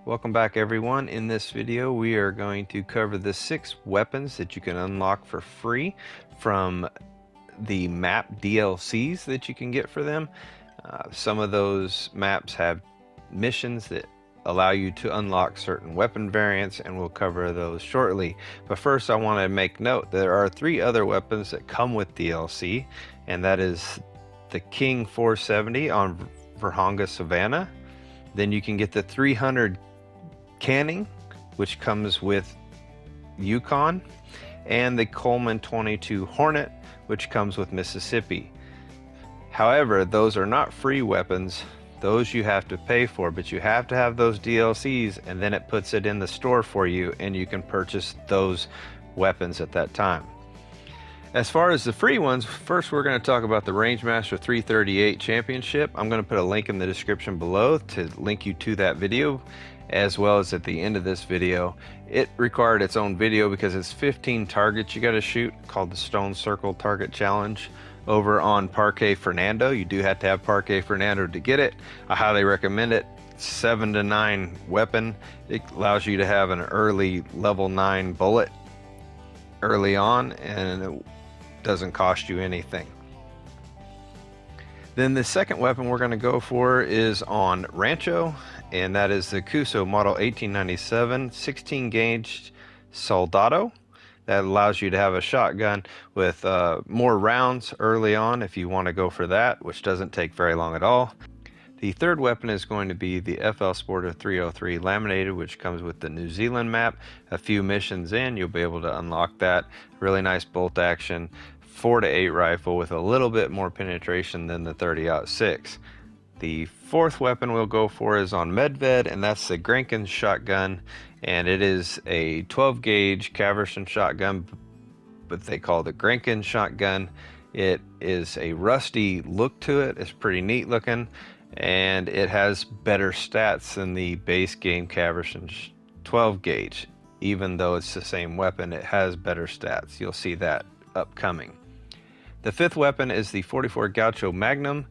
Welcome back everyone. In this video we are going to cover the 6 weapons that you can unlock for free from the map DLCs that you can get for them. Some of those maps have missions that allow you to unlock certain weapon variants, and we'll cover those shortly. But first I want to make note there are 3 other weapons that come with DLC, and that is the King 470 on Verhonga Savannah. Then you can get the 300 Canning, which comes with Yukon, and the Coleman 22 Hornet, which comes with Mississippi. However, those are not free weapons. Those you have to pay for, but you have to have those DLCs, and then it puts it in the store for you, and you can purchase those weapons at that time. As far as the free ones, first we're going to talk about the Rangemaster 338 Championship. I'm going to put a link in the description below to link you to that video, as well as at the end of this video. It required its own video because it's 15 targets you got to shoot, called the Stone Circle Target Challenge, over on Parque Fernando. You do have to have Parque Fernando to get it. I highly recommend it. 7 to 9 weapon. It allows you to have an early level 9 bullet early on, and it doesn't cost you anything. Then the second weapon we're going to go for is on Rancho, and that is the Couso model 1897 16 gauge Soldado. That allows you to have a shotgun with more rounds early on if you want to go for that, which doesn't take very long at all. The third weapon is going to be the FL Sporter 303 Laminated, which comes with the New Zealand map. A few missions in, you'll be able to unlock that. Really nice bolt action 4 to 8 rifle with a little bit more penetration than the 30-06. The fourth weapon we'll go for is on MedVed, and that's the Grankin shotgun, and it is a 12 gauge Caverson shotgun, but they call it the Grankin shotgun. It is a rusty look to it. It's pretty neat looking, and it has better stats than the base game Caverson 12 gauge. Even though it's the same weapon, it has better stats. You'll see that upcoming. The fifth weapon is the 44 Gaucho Magnum,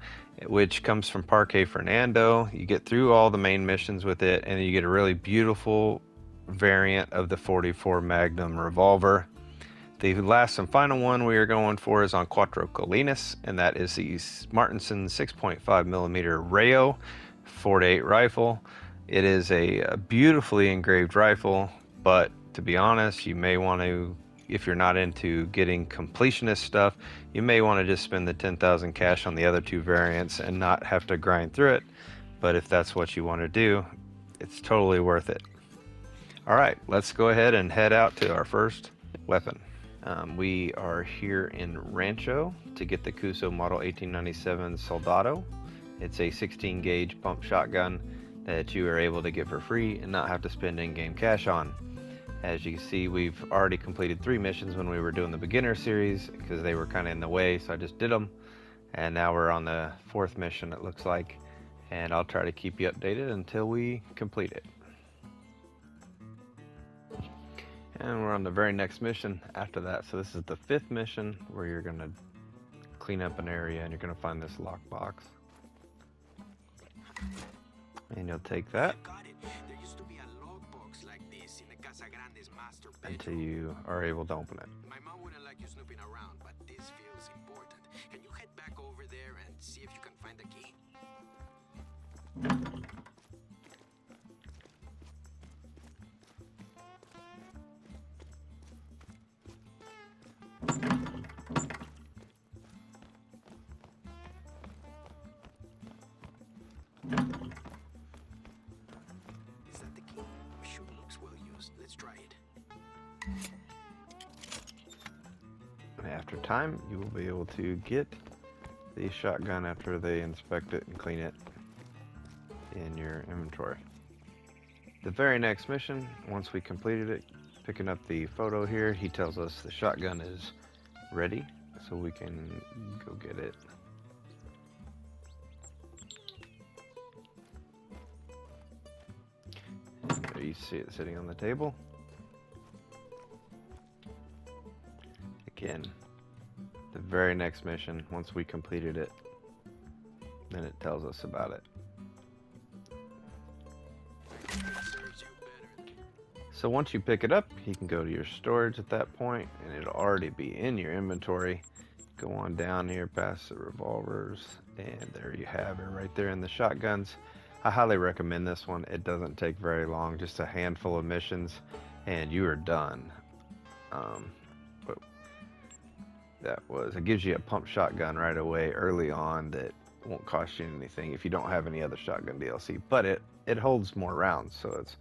which comes from Parque Fernando. You get through all the main missions with it, and you get a really beautiful variant of the 44 Magnum Revolver. The last and final one we are going for is on Cuatro Colinas, and that is the Martensson 6.5mm Rayo 4 to 8 rifle. It is a beautifully engraved rifle, but to be honest, you may want to, if you're not into getting completionist stuff, you may want to just spend the 10,000 cash on the other 2 variants and not have to grind through it. But if that's what you want to do, it's totally worth it. Alright, let's go ahead and head out to our first weapon. We are here in Rancho to get the Couso model 1897 Soldado. It's a 16 gauge pump shotgun that you are able to get for free and not have to spend in-game cash on. As you can see, we've already completed 3 missions when we were doing the beginner series because they were kind of in the way, so I just did them. And now we're on the 4th mission, it looks like, and I'll try to keep you updated until we complete it. And we're on the very next mission after that. So this is the 5th mission where you're going to clean up an area and you're going to find this lockbox. And you'll take that until you are able to open it. My mom wouldn't like you snooping around, but this feels important. Can you head back over there and see if you can find the key? Is that the key? Sure looks well used. Let's try it. After time, you will be able to get the shotgun after they inspect it and clean it in your inventory. The very next mission, once we completed it, picking up the photo here, he tells us the shotgun is ready, so we can go get it. And there you see it sitting on the table. Again, the very next mission, once we completed it, then it tells us about it. Sir, So once you pick it up, you can go to your storage at that point, and it'll already be in your inventory. Go on down here past the revolvers, and there you have it right there in the shotguns. I highly recommend this one. It doesn't take very long, just a handful of missions, and you are done. But it gives you a pump shotgun right away early on that won't cost you anything if you don't have any other shotgun DLC, but it holds more rounds, so it's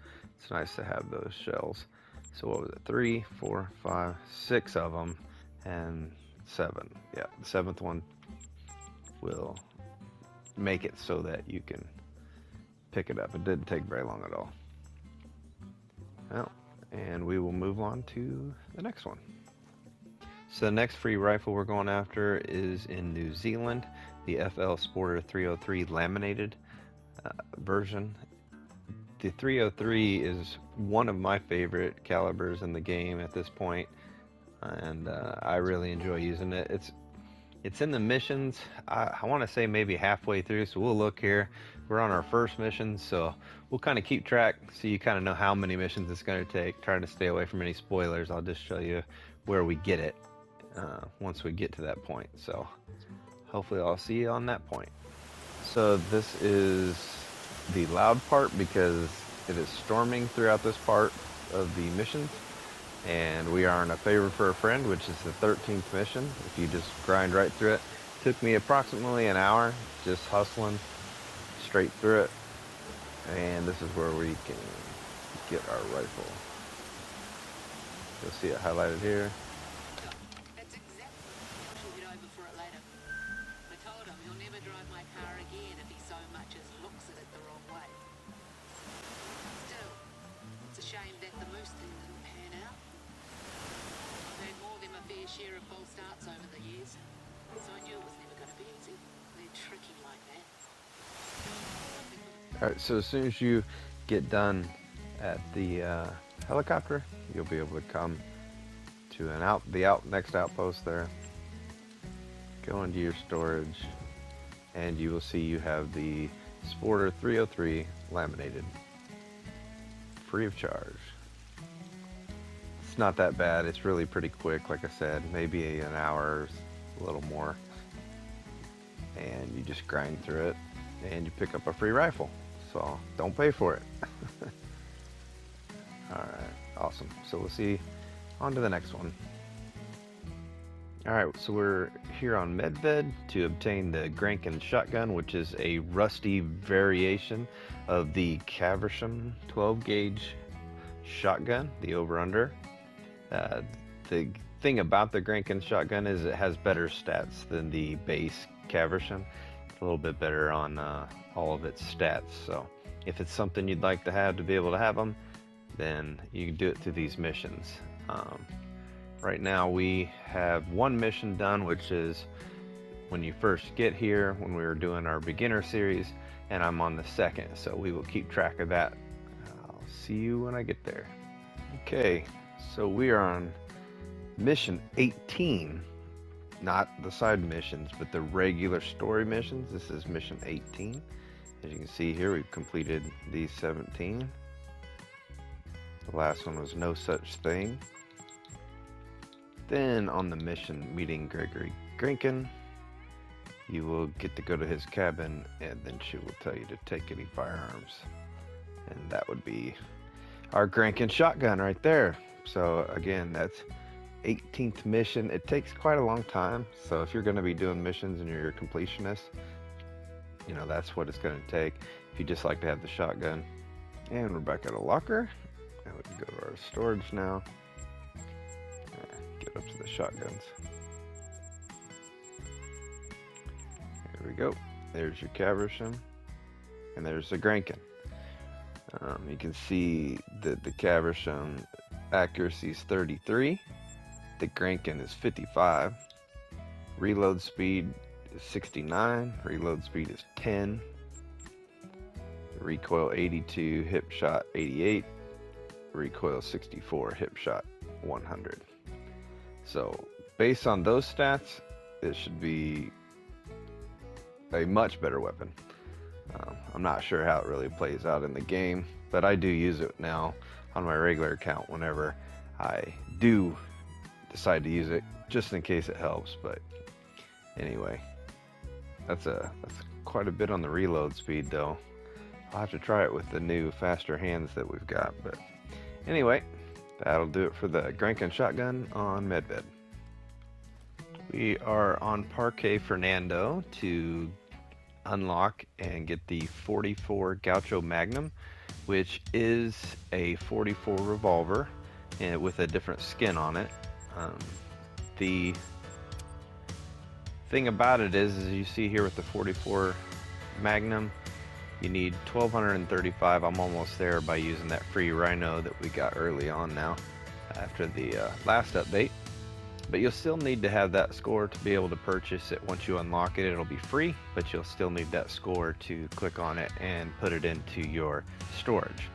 nice to have those shells. So what was it, 3, 4, 5, 6 of them, and 7. Yeah, the 7th one will make it so that you can pick it up. It didn't take very long at all. Well, and we will move on to the next one. So the next free rifle we're going after is in New Zealand, the FL Sporter 303 Laminated version. The 303 is one of my favorite calibers in the game at this point, and I really enjoy using it. It's in the missions. I want to say maybe halfway through, so we'll look here. We're on our first mission, so we'll kind of keep track so you kind of know how many missions it's going to take. Trying to stay away from any spoilers. I'll just show you where we get it once we get to that point. So hopefully I'll see you on that point. So this is the loud part because it is storming throughout this part of the missions, and we are in a favor for a friend, which is the 13th mission. If you just grind right through it, took me approximately an hour just hustling straight through it, and this is where we can get our rifle. You'll see it highlighted here. That's exactly. She'll get over for it later. I told him he'll never drive my car again if he so much as looks at it the wrong way. Still, it's a shame that the moose thing didn't pan out. I've had more than my fair share of false starts over the years, so I knew it was never going to be easy. They're tricky like that. Alright, so as soon as you get done at the helicopter, you'll be able to come to the next outpost there. Go into your storage, and you will see you have the Sporter 303 Laminated, free of charge. It's not that bad. It's really pretty quick, like I said, maybe an hour, a little more, and you just grind through it, and you pick up a free rifle. So don't pay for it. Alright, awesome. So we'll see on to the next one. Alright, so we're here on MedVed to obtain the Grankin shotgun, which is a rusty variation of the Caversham 12 gauge shotgun, the over-under. The thing about the Grankin shotgun is it has better stats than the base Caversham. It's a little bit better on all of its stats, so if it's something you'd like to be able to have them, then you can do it through these missions. Right now we have one mission done, which is when you first get here, when we were doing our beginner series, and I'm on the second, so we will keep track of that. I'll see you when I get there. Okay, so we are on mission 18, not the side missions, but the regular story missions. This is mission 18. As you can see here, we've completed these 17. The last one was no such thing. Then on the mission meeting Gregory Grankin, you will get to go to his cabin, and then she will tell you to take any firearms. And that would be our Grankin shotgun right there. So again, that's 18th mission. It takes quite a long time, so if you're going to be doing missions and you're a completionist, you know, that's what it's going to take if you just like to have the shotgun. And we're back at a locker, and we can go to our storage now. Get up to the shotguns. Here we go. There's your Caversham, and there's the Grankin. You can see that the Caversham accuracy is 33. The Grankin is 55. Reload speed is 69. Reload speed is 10. Recoil 82. Hip shot 88. Recoil 64. Hip shot 100. So based on those stats, it should be a much better weapon. I'm not sure how it really plays out in the game, but I do use it now on my regular account whenever I do decide to use it, just in case it helps. But anyway, that's quite a bit on the reload speed though. I'll have to try it with the new faster hands that we've got. But anyway, that'll do it for the Grankin shotgun on MedVed. We are on Parque Fernando to unlock and get the 44 Gaucho Magnum, which is a 44 revolver and with a different skin on it. The thing about it is, as you see here with the 44 Magnum, you need 1235. I'm almost there by using that free Rhino that we got early on now after the last update. But you'll still need to have that score to be able to purchase it. Once you unlock it, it'll be free, but you'll still need that score to click on it and put it into your storage.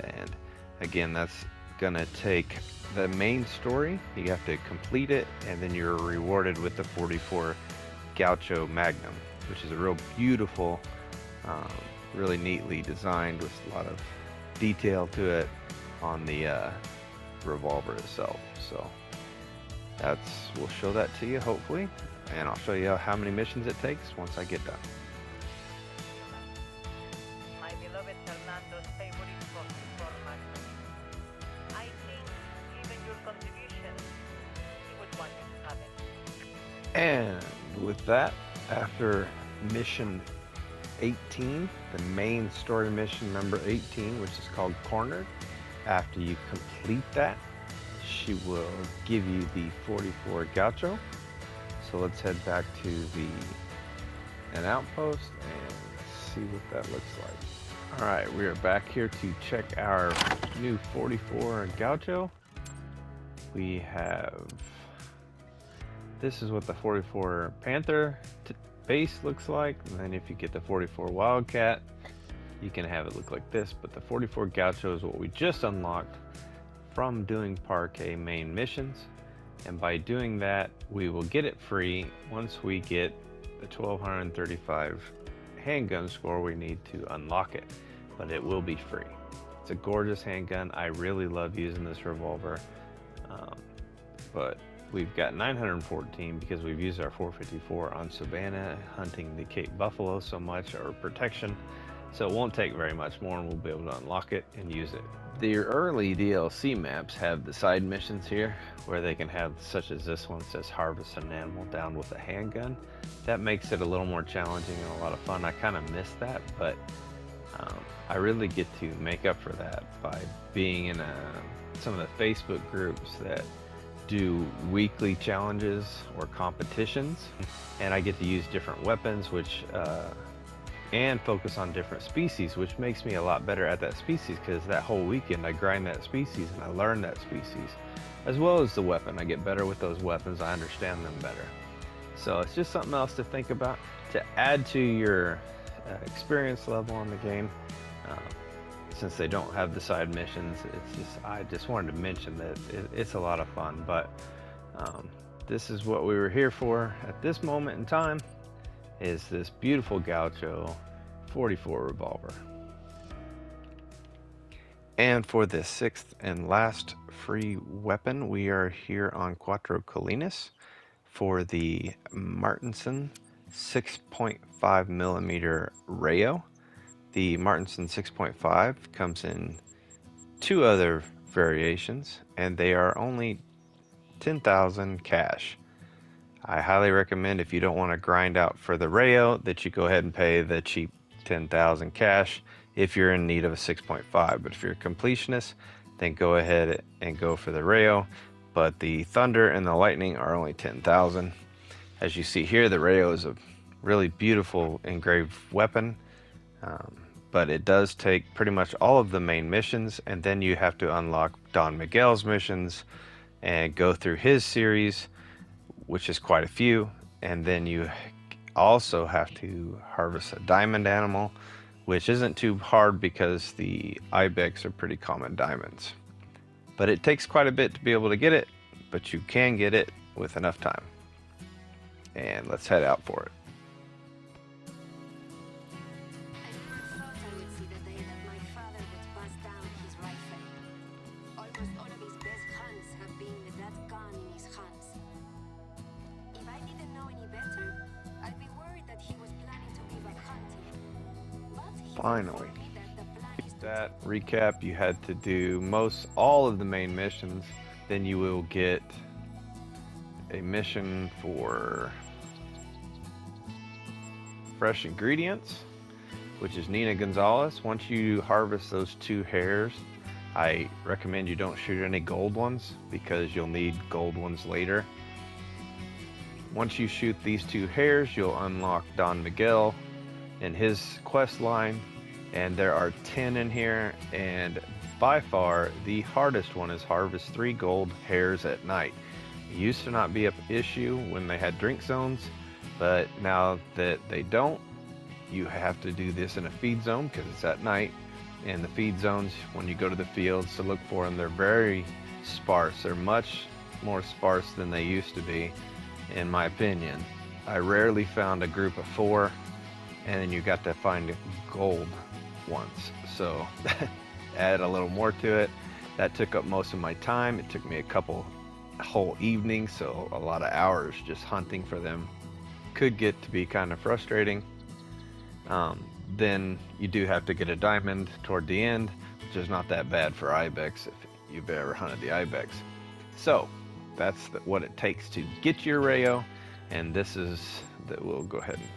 And again, that's gonna take the main story. You have to complete it, and then you're rewarded with the 44 Gaucho Magnum, which is a real beautiful, really neatly designed with a lot of detail to it on the revolver itself. So we'll show that to you hopefully, and I'll show you how many missions it takes once I get done. My beloved Fernando's favorite for Magnum. I think given your contribution, he would want you to have it. And with that, after mission 18, the main story mission number 18, which is called Cornered, after you complete that, she will give you the 44 Gaucho. So let's head back to an outpost and see what that looks like. All right, we are back here to check our new 44 Gaucho. We have, this is what the 44 Panther base looks like, and then if you get the 44 Wildcat, you can have it look like this. But the 44 Gaucho is what we just unlocked from doing Parque main missions, and by doing that we will get it free once we get the 1235 handgun score we need to unlock it, but it will be free. It's a gorgeous handgun. I really love using this revolver, but we've got 914 because we've used our 454 on Savannah hunting the Cape Buffalo so much, or protection, so it won't take very much more and we'll be able to unlock it and use it. The early DLC maps have the side missions here where they can have, such as this one says harvest an animal down with a handgun. That makes it a little more challenging and a lot of fun. I kind of miss that, but I really get to make up for that by being in some of the Facebook groups that do weekly challenges or competitions, and I get to use different weapons, which and focus on different species, which makes me a lot better at that species, because that whole weekend I grind that species and I learn that species as well as the weapon. I get better with those weapons, I understand them better. So it's just something else to think about to add to your experience level on the game. Since they don't have the side missions, I just wanted to mention that it's a lot of fun. But this is what we were here for at this moment in time, is this beautiful Gaucho 44 revolver. And for the sixth and last free weapon, we are here on Cuatro for the Martensson 6.5 millimeter Rayo. The Martensson 6.5 comes in two other variations, and they are only 10,000 cash. I highly recommend, if you don't want to grind out for the Rayo, that you go ahead and pay the cheap 10,000 cash if you're in need of a 6.5. But if you're a completionist, then go ahead and go for the Rayo. But the Thunder and the Lightning are only 10,000. As you see here, the Rayo is a really beautiful engraved weapon, but it does take pretty much all of the main missions, and then you have to unlock Don Miguel's missions and go through his series, which is quite a few, and then you also have to harvest a diamond animal, which isn't too hard because the ibex are pretty common diamonds. But it takes quite a bit to be able to get it, but you can get it with enough time. And let's head out for it. I never thought I would see the day that my father would bust down his rifle. finally. That recap, you had to do all of the main missions. Then you will get a mission for fresh ingredients, which is Nina Gonzalez. Once you harvest those 2 hares, I recommend you don't shoot any gold ones because you'll need gold ones later. Once you shoot these 2 hares, you'll unlock Don Miguel and his quest line, and there are 10 in here, and by far the hardest one is harvest 3 gold hares at night. It used to not be an issue when they had drink zones, but now that they don't, you have to do this in a feed zone because it's at night. And the feed zones, when you go to the fields to look for them, they're very sparse. They're much more sparse than they used to be, in my opinion. I rarely found a group of 4, and then you got to find gold once. So add a little more to it. That took up most of my time. It took me a couple whole evenings, so a lot of hours just hunting for them. Could get to be kind of frustrating. Then you do have to get a diamond toward the end, which is not that bad for ibex if you've ever hunted the ibex. So that's what it takes to get your Rayo, and this is that. We'll go ahead and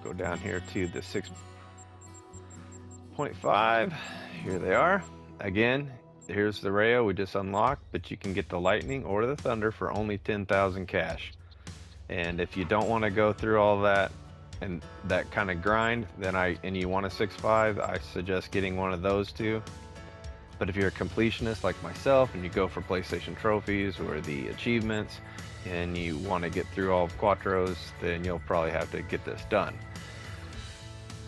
go down here to the 6.5. Here they are. Again, here's the Rayo we just unlocked, but you can get the lightning or the thunder for only 10,000 cash. And if you don't want to go through all that and that kind of grind, then you want a 6.5, I suggest getting one of those 2. But if you're a completionist like myself and you go for PlayStation trophies or the achievements and you want to get through all of Cuatros, then you'll probably have to get this done.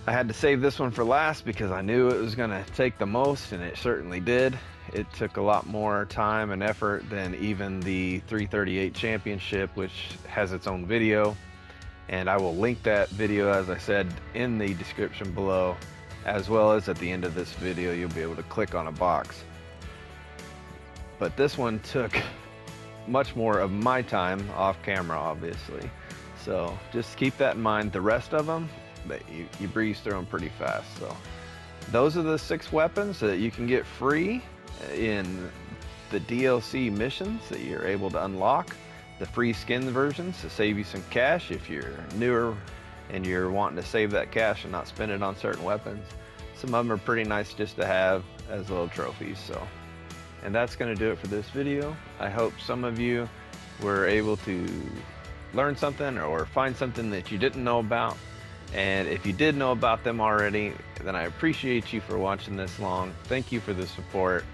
I had to save this one for last because I knew it was going to take the most, and it certainly did. It took a lot more time and effort than even the 338 championship, which has its own video. And I will link that video, as I said, in the description below, as well as at the end of this video. You'll be able to click on a box. But this one took much more of my time off camera, obviously. So just keep that in mind. The rest of them, you breeze through them pretty fast. So those are the 6 weapons that you can get free in the DLC missions that you're able to unlock. The free skin versions to save you some cash if you're newer and you're wanting to save that cash and not spend it on certain weapons. Some of them are pretty nice just to have as little trophies. So, and that's going to do it for this video. I hope some of you were able to learn something or find something that you didn't know about. And if you did know about them already, then I appreciate you for watching this long. Thank you for the support,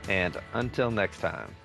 and until next time.